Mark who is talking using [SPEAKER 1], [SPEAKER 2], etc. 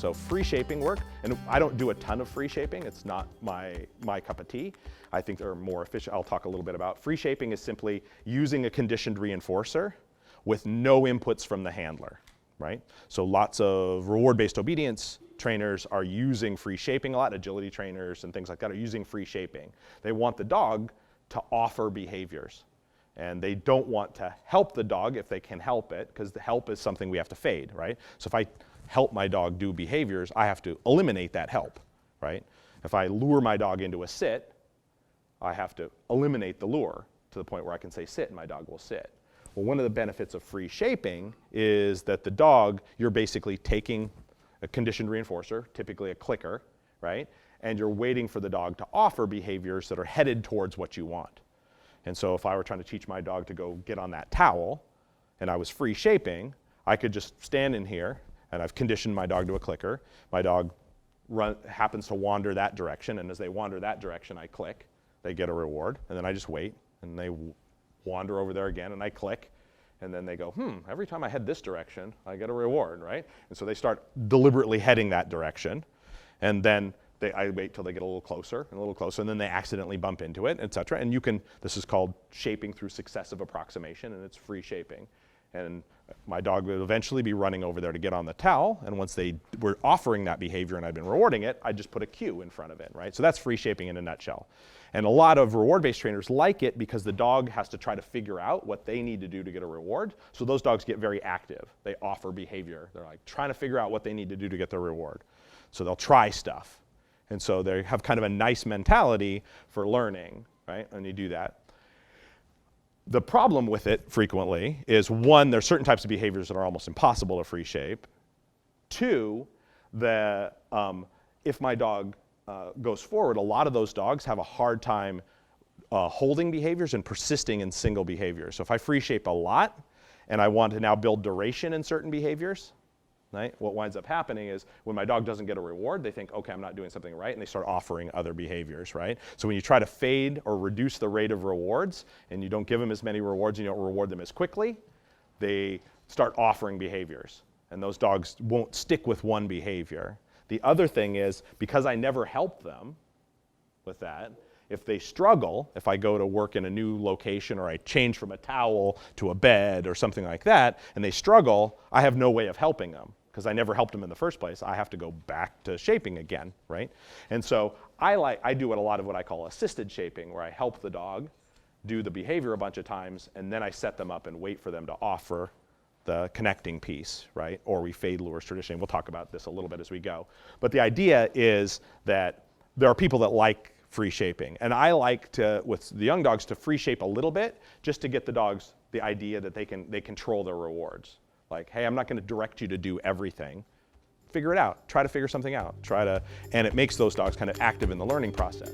[SPEAKER 1] So free shaping work, and I don't do a ton of free shaping. It's not my cup of tea. I think they're more efficient. I'll talk a little bit about. Free shaping is simply using a conditioned reinforcer with no inputs from the handler, right? So lots of reward-based obedience trainers are using free shaping a lot. Agility trainers and things like that are using free shaping. They want the dog to offer behaviors. And they don't want to help the dog if they can help it, because the help is something we have to fade, right? So if I help my dog do behaviors, I have to eliminate that help, right? If I lure my dog into a sit, I have to eliminate the lure to the point where I can say sit and my dog will sit. Well, one of the benefits of free shaping is that the dog, you're basically taking a conditioned reinforcer, typically a clicker, right? And you're waiting for the dog to offer behaviors that are headed towards what you want. And so if I were trying to teach my dog to go get on that towel and I was free shaping, I could just stand in here and I've conditioned my dog to a clicker. My dog happens to wander that direction, and as they wander that direction, I click. They get a reward, and then I just wait, and they wander over there again, and I click, and then they go, every time I head this direction, I get a reward, right? And so they start deliberately heading that direction, and then I wait till they get a little closer, and then they accidentally bump into it, et cetera. And this is called shaping through successive approximation, and it's free shaping. And my dog would eventually be running over there to get on the towel, and once they were offering that behavior and I'd been rewarding it, I just put a cue in front of it, right? So that's free shaping in a nutshell. And a lot of reward-based trainers like it because the dog has to try to figure out what they need to do to get a reward. So those dogs get very active. They offer behavior. They're like trying to figure out what they need to do to get their reward. So they'll try stuff. And so they have kind of a nice mentality for learning, right? And you do that. The problem with it frequently is, one, there's certain types of behaviors that are almost impossible to free shape. Two, if my dog goes forward, a lot of those dogs have a hard time holding behaviors and persisting in single behaviors. So if I free shape a lot and I want to now build duration in certain behaviors, right, what winds up happening is when my dog doesn't get a reward, they think, okay, I'm not doing something right, and they start offering other behaviors, right? So when you try to fade or reduce the rate of rewards and you don't give them as many rewards and you don't reward them as quickly, they start offering behaviors, and those dogs won't stick with one behavior. The other thing is, because I never help them with that, if they struggle, if I go to work in a new location or I change from a towel to a bed or something like that, and they struggle, I have no way of helping them because I never helped them in the first place. I have to go back to shaping again, right? And so I do a lot of what I call assisted shaping, where I help the dog do the behavior a bunch of times, and then I set them up and wait for them to offer the connecting piece, right? Or we fade lures traditionally. We'll talk about this a little bit as we go. But the idea is that there are people that like free shaping. And I like to, with the young dogs, to free shape a little bit just to get the dogs the idea that they control their rewards. Like, hey, I'm not going to direct you to do everything. Figure it out. Try to figure something out. And it makes those dogs kind of active in the learning process.